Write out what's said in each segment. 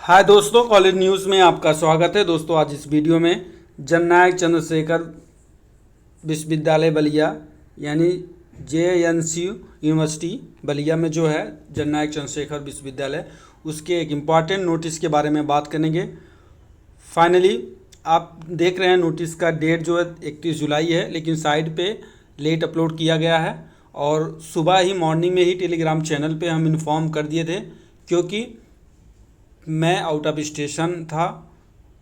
हाय दोस्तों, college news में आपका स्वागत है। दोस्तों आज इस वीडियो में जननायक चंद्रशेखर विश्वविद्यालय बलिया यानी JNCU यूनिवर्सिटी बलिया में जो है जननायक चंद्रशेखर विश्वविद्यालय, उसके एक इम्पॉर्टेंट नोटिस के बारे में बात करेंगे। फाइनली आप देख रहे हैं नोटिस का डेट जो है 31 जुलाई है, लेकिन साइट पे लेट अपलोड किया गया है और सुबह ही मॉर्निंग में ही टेलीग्राम चैनल पे हम इन्फॉर्म कर दिए थे, क्योंकि मैं आउट ऑफ स्टेशन था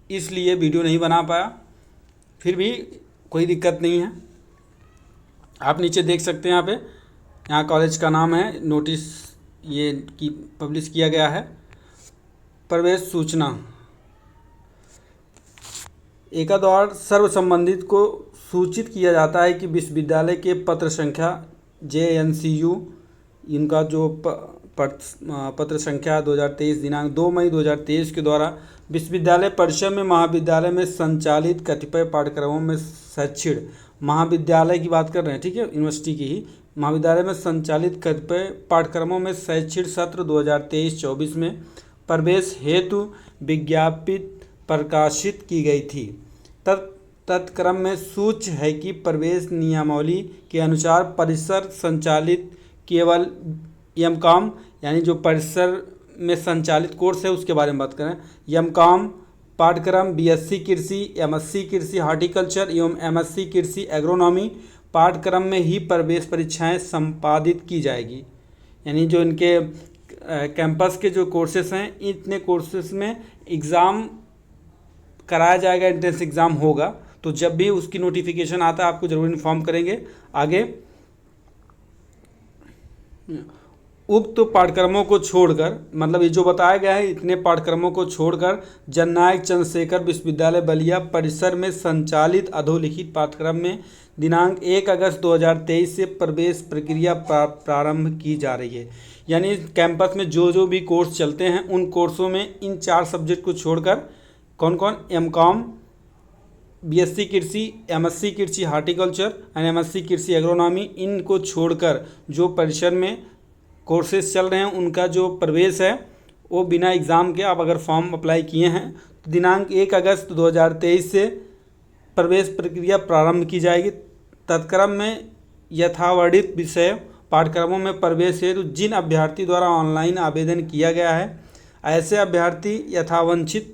इसलिए वीडियो नहीं बना पाया। फिर भी कोई दिक्कत नहीं है, आप नीचे देख सकते हैं। यहाँ कॉलेज का नाम है, नोटिस ये की पब्लिश किया गया है। प्रवेश सूचना एकाद्वार सर्व संबंधित को सूचित किया जाता है कि विश्वविद्यालय के पत्र संख्या JNCU इनका जो पत्र संख्या 2023 दिनांक 2 मई 2023 के द्वारा विश्वविद्यालय परिसर में महाविद्यालय में संचालित कतिपय पाठ्यक्रमों में शैक्षिक महाविद्यालय की बात कर रहे हैं, ठीक है, यूनिवर्सिटी की ही महाविद्यालय में संचालित कतिपय पाठ्यक्रमों में शैक्षिक सत्र 2023-24 में प्रवेश हेतु विज्ञप्ति प्रकाशित की गई थी। तत्क्रम में सूच्य है कि प्रवेश नियमावली के अनुसार परिसर संचालित केवल MCOM यानी जो परिसर में संचालित कोर्स है उसके बारे में बात करें, MCOM पाठ्यक्रम BSc कृषि, MSc कृषि हार्टिकल्चर एवं MSc कृषि एग्रोनॉमी पाठ्यक्रम में ही प्रवेश परीक्षाएं संपादित की जाएगी। यानी जो इनके कैंपस के जो कोर्सेस हैं, इतने कोर्सेस में एग्ज़ाम कराया जाएगा, एंट्रेंस एग्ज़ाम होगा। तो जब भी उसकी नोटिफिकेशन आता है आपको ज़रूर इन्फॉर्म करेंगे। आगे उक्त पाठ्यक्रमों को छोड़कर, मतलब ये जो बताया गया है, इतने पाठ्यक्रमों को छोड़कर जननायक चंद्रशेखर विश्वविद्यालय बलिया परिसर में संचालित अधोलिखित पाठ्यक्रम में दिनांक 1 अगस्त 2023 से प्रवेश प्रक्रिया प्रारंभ की जा रही है। यानी कैंपस में जो भी कोर्स चलते हैं उन कोर्सों में इन 4 सब्जेक्ट को छोड़कर कौन कौन, MCOM BSc कृषि, MSc कृषि हार्टिकल्चर एंड MSc कृषि एग्रोनॉमी, इनको छोड़कर जो परिसर में कोर्सेज चल रहे हैं उनका जो प्रवेश है वो बिना एग्ज़ाम के, आप अगर फॉर्म अप्लाई किए हैं तो दिनांक 1 अगस्त 2023 से प्रवेश प्रक्रिया प्रारंभ की जाएगी। तत्क्रम में यथावर्णित विषय पाठ्यक्रमों में प्रवेश हेतु जिन अभ्यर्थी द्वारा ऑनलाइन आवेदन किया गया है, ऐसे अभ्यर्थी यथावंछित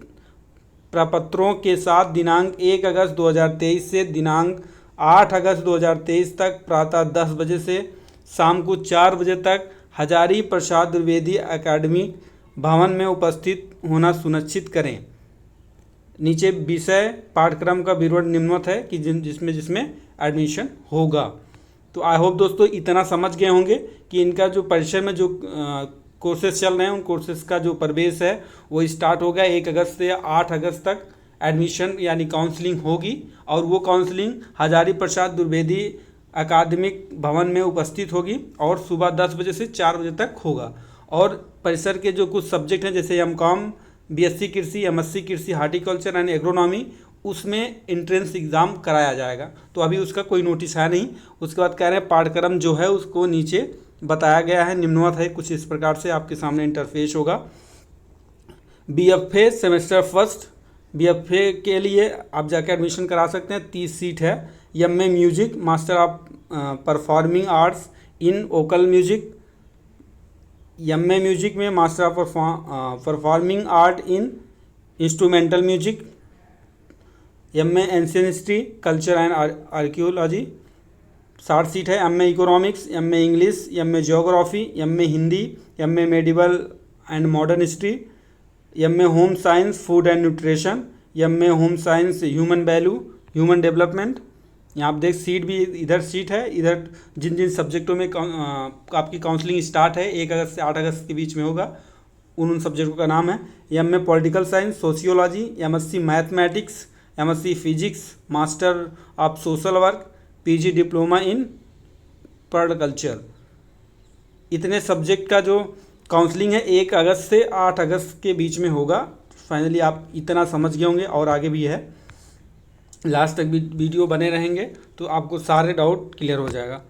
प्रपत्रों के साथ दिनांक 1 अगस्त 2023 से दिनांक 8 अगस्त 2023 तक प्रातः 10 बजे से शाम को 4 बजे तक हजारी प्रसाद द्विवेदी अकादमिक भवन में उपस्थित होना सुनिश्चित करें। नीचे विषय पाठ्यक्रम का विवरण निम्नवत है कि जिसमें एडमिशन होगा। तो आई होप दोस्तों इतना समझ गए होंगे कि इनका जो परिसर में जो कोर्सेज चल रहे हैं उन कोर्सेज का जो प्रवेश है वो स्टार्ट होगा 1 अगस्त से 8 अगस्त तक एडमिशन यानी काउंसलिंग होगी, और वो काउंसलिंग हजारी प्रसाद द्विवेदी अकादमिक भवन में उपस्थित होगी और सुबह 10 बजे से 4 बजे तक होगा। और परिसर के जो कुछ सब्जेक्ट हैं जैसे MCOM BSc कृषि, MSc कृषि हार्टिकल्चर एंड एग्रोनॉमी, उसमें एंट्रेंस एग्ज़ाम कराया जाएगा। तो अभी उसका कोई नोटिस है नहीं। उसके बाद कह रहे हैं पाठ्यक्रम जो है उसको नीचे बताया गया है, निम्नवत है, कुछ इस प्रकार से आपके सामने इंटरफेस होगा। BFA सेमेस्टर फर्स्ट, BFA के लिए आप जाकर एडमिशन करा सकते हैं, 30 सीट है। MA music, master of performing arts in vocal music, MA music में master of performing art in instrumental music, MA ancient history culture and archaeology 60 seat है। MA economics, MA English, MA geography, MA Hindi, MA medieval and modern history, MA home science food and nutrition, MA home science human value human development. यहाँ आप देख seat भी इधर seat है, इधर जिन सब्जेक्टों में आपकी काउंसलिंग स्टार्ट है 1 अगस्त से 8 अगस्त के बीच में होगा, उन सब्जेक्टों का नाम है MA political science, sociology, MSc mathematics, MSc physics, master of social work, PG diploma in permaculture. इतने सब्जेक्ट का जो काउंसलिंग है 1 अगस्त से 8 अगस्त के बीच में होगा। फाइनली आप इतना समझ गए होंगे, और आगे भी है, लास्ट तक वीडियो बने रहेंगे तो आपको सारे डाउट क्लियर हो जाएगा।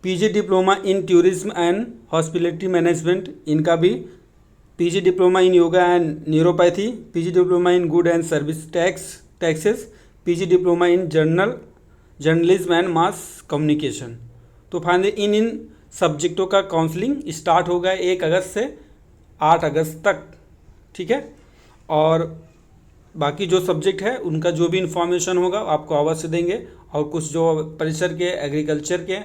PG diploma in tourism and hospitality management, इनका भी PG diploma in yoga and neuropathy, PG diploma in good and service taxes, PG diploma in journalism and mass communication. तो फाइनली इन सब्जेक्टों का काउंसलिंग स्टार्ट होगा 1 अगस्त से 8 अगस्त तक, ठीक है। और बाकी जो सब्जेक्ट है उनका जो भी इन्फॉर्मेशन होगा आपको अवश्य देंगे। और कुछ जो परिसर के एग्रीकल्चर के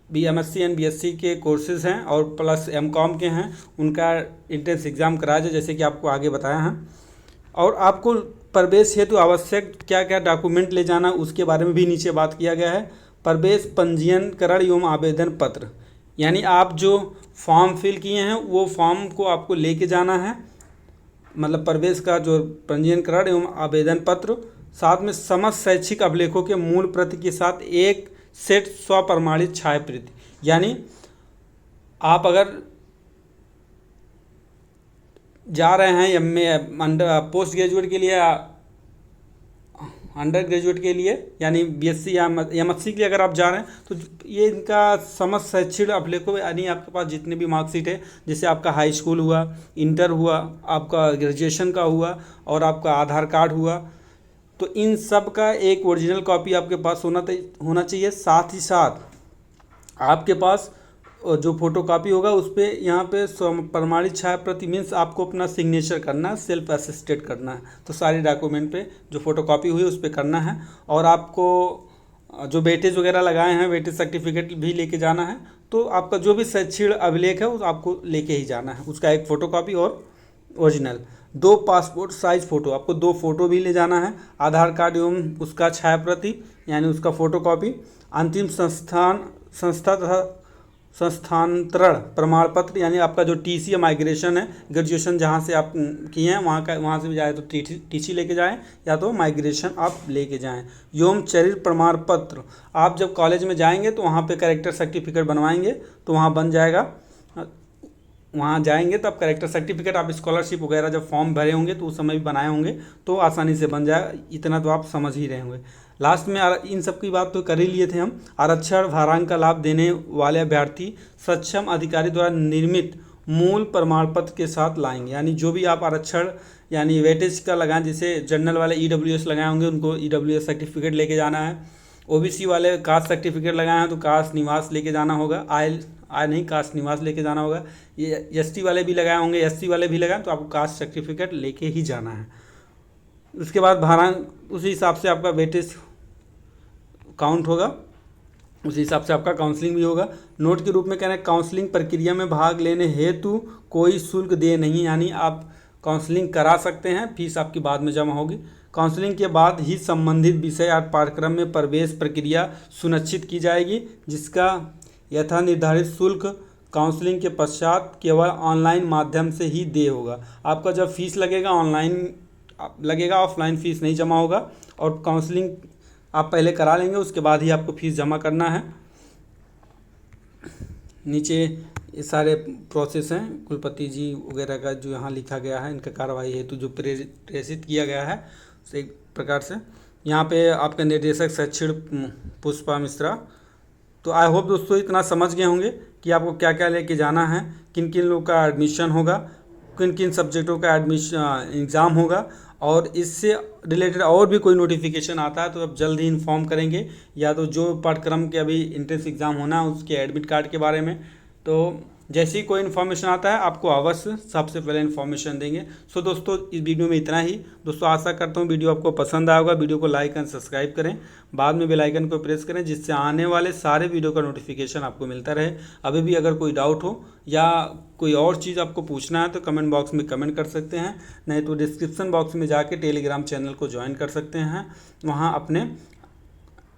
BMSc एंड BSc के कोर्सेज़ हैं और प्लस MCOM के हैं, उनका एंट्रेंस एग्ज़ाम कराया जाए, जैसे कि आपको आगे बताया है। और आपको प्रवेश हेतु आवश्यक क्या क्या डॉक्यूमेंट ले जाना उसके बारे में भी नीचे बात किया गया है। प्रवेश पंजीयनकरण एवं आवेदन पत्र, यानी आप जो फॉर्म फिल किए हैं वो फॉर्म को आपको लेके जाना है, मतलब प्रवेश का जो पंजीयनकरण एवं आवेदन पत्र, साथ में समस्त शैक्षिक अभिलेखों के मूल प्रति के साथ एक सेट स्वप्रमाणित छायाप्रति। यानी आप अगर जा रहे हैं अंडर पोस्ट ग्रेजुएट के लिए या अंडर ग्रेजुएट के लिए, यानी BSc या MSc के लिए अगर आप जा रहे हैं, तो ये इनका समस्त शैक्षिक अभिलेखों, यानी आपके पास जितने भी मार्कशीट है, जैसे आपका हाई स्कूल हुआ, इंटर हुआ, आपका ग्रेजुएशन का हुआ और आपका आधार कार्ड हुआ, तो इन सब का एक ओरिजिनल कॉपी आपके पास होना चाहिए। साथ ही साथ आपके पास जो फोटो कापी होगा उस पर यहाँ पे प्रमाणित छायाप्रति मीन्स आपको अपना सिग्नेचर करना है, सेल्फ असिस्टेड करना है। तो सारे डॉक्यूमेंट पे जो फोटो कापी हुई है उस पर करना है। और आपको जो वेटेज वगैरह लगाए हैं, वेटेज सर्टिफिकेट भी लेके जाना है। तो आपका जो भी शैक्षिक अभिलेख है वो आपको लेके ही जाना है, उसका एक फ़ोटो कापी और ओरिजिनल। 2 पासपोर्ट साइज फ़ोटो, आपको 2 फोटो भी ले जाना है, आधार कार्ड एवं उसका छायाप्रति यानी उसका फ़ोटो कॉपी, अंतिम संस्था तथा संस्थानांतरण प्रमाण पत्र, यानी आपका जो TC या माइग्रेशन है, ग्रेजुएशन जहाँ से आप किए हैं वहाँ से भी जाए तो TC लेके जाएं, या तो माइग्रेशन आप लेके जाएं। एवं चरित्र प्रमाण पत्र, आप जब कॉलेज में जाएंगे तो वहाँ पे कैरेक्टर सर्टिफिकेट बनवाएंगे तो वहाँ बन जाएगा, वहाँ जाएंगे तो आप कैरेक्टर सर्टिफिकेट, आप स्कॉलरशिप वगैरह जब फॉर्म भरे होंगे तो उस समय भी बनाए होंगे तो आसानी से बन जाएगा। इतना तो आप समझ ही रहे होंगे। लास्ट में इन सब की बात तो कर ही लिए थे हम। आरक्षण भारांक का लाभ देने वाले अभ्यर्थी सक्षम अधिकारी द्वारा निर्मित मूल प्रमाण पत्र के साथ लाएंगे, यानी जो भी आप आरक्षण यानी वेटेज का लगाएं, जैसे जनरल वाले EWS लगाए होंगे उनको EWS सर्टिफिकेट लेके जाना है, OBC वाले कास्ट सर्टिफिकेट लगाए हैं तो कास्ट निवास लेके जाना होगा, आय नहीं कास्ट निवास लेके जाना होगा। ये ST वाले भी लगाए होंगे, SC वाले भी लगाएं तो आपको कास्ट सर्टिफिकेट लेके ही जाना है। उसके बाद भारांक उसी हिसाब से आपका वेटेज काउंट होगा, उसी हिसाब से आपका काउंसलिंग भी होगा। नोट के रूप में कह रहे हैं काउंसलिंग प्रक्रिया में भाग लेने हेतु कोई शुल्क दे नहीं, यानी आप काउंसलिंग करा सकते हैं, फीस आपकी बाद में जमा होगी। काउंसलिंग के बाद ही संबंधित विषय या पाठ्यक्रम में प्रवेश प्रक्रिया सुनिश्चित की जाएगी, जिसका यथा निर्धारित शुल्क काउंसलिंग के पश्चात केवल ऑनलाइन माध्यम से ही देय होगा। आपका जब फीस लगेगा ऑनलाइन लगेगा, ऑफलाइन फ़ीस नहीं जमा होगा। और काउंसलिंग आप पहले करा लेंगे उसके बाद ही आपको फ़ीस जमा करना है। नीचे ये सारे प्रोसेस हैं कुलपति जी वगैरह का जो यहाँ लिखा गया है, इनका कार्रवाई हेतु जो प्रेषित किया गया है एक प्रकार से। यहाँ पे आपके निर्देशक शैक्षिक पुष्पा मिश्रा। तो आई होप दोस्तों इतना समझ गए होंगे कि आपको क्या क्या लेके जाना है, किन किन लोग का एडमिशन होगा, किन किन सब्जेक्टों का एडमिशन एग्ज़ाम होगा, और इससे रिलेटेड और भी कोई नोटिफिकेशन आता है तो आप जल्द ही इन्फॉर्म करेंगे, या तो जो पाठ्यक्रम के अभी एंट्रेंस एग्ज़ाम होना है उसके एडमिट कार्ड के बारे में। तो जैसे ही कोई इन्फॉर्मेशन आता है आपको अवश्य सबसे पहले इन्फॉर्मेशन देंगे। सो दोस्तों इस वीडियो में इतना ही। दोस्तों आशा करता हूँ वीडियो आपको पसंद आएगा। वीडियो को लाइक एंड सब्सक्राइब करें, बाद में बेल आइकन को प्रेस करें, जिससे आने वाले सारे वीडियो का नोटिफिकेशन आपको मिलता रहे। अभी भी अगर कोई डाउट हो या कोई और चीज़ आपको पूछना है तो कमेंट बॉक्स में कमेंट कर सकते हैं, नहीं तो डिस्क्रिप्शन बॉक्स में जाके टेलीग्राम चैनल को ज्वाइन कर सकते हैं, वहाँ अपने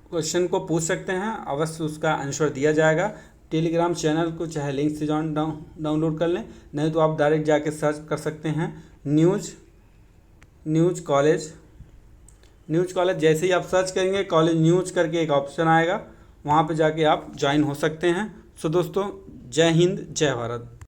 क्वेश्चन को पूछ सकते हैं, अवश्य उसका आंसर दिया जाएगा। टेलीग्राम चैनल को चाहे लिंक से डाउनलोड कर लें, नहीं तो आप डायरेक्ट जाके सर्च कर सकते हैं न्यूज़ कॉलेज। जैसे ही आप सर्च करेंगे कॉलेज न्यूज़ करके एक ऑप्शन आएगा, वहाँ पे जाके आप ज्वाइन हो सकते हैं। सो दोस्तों जय हिंद जय भारत।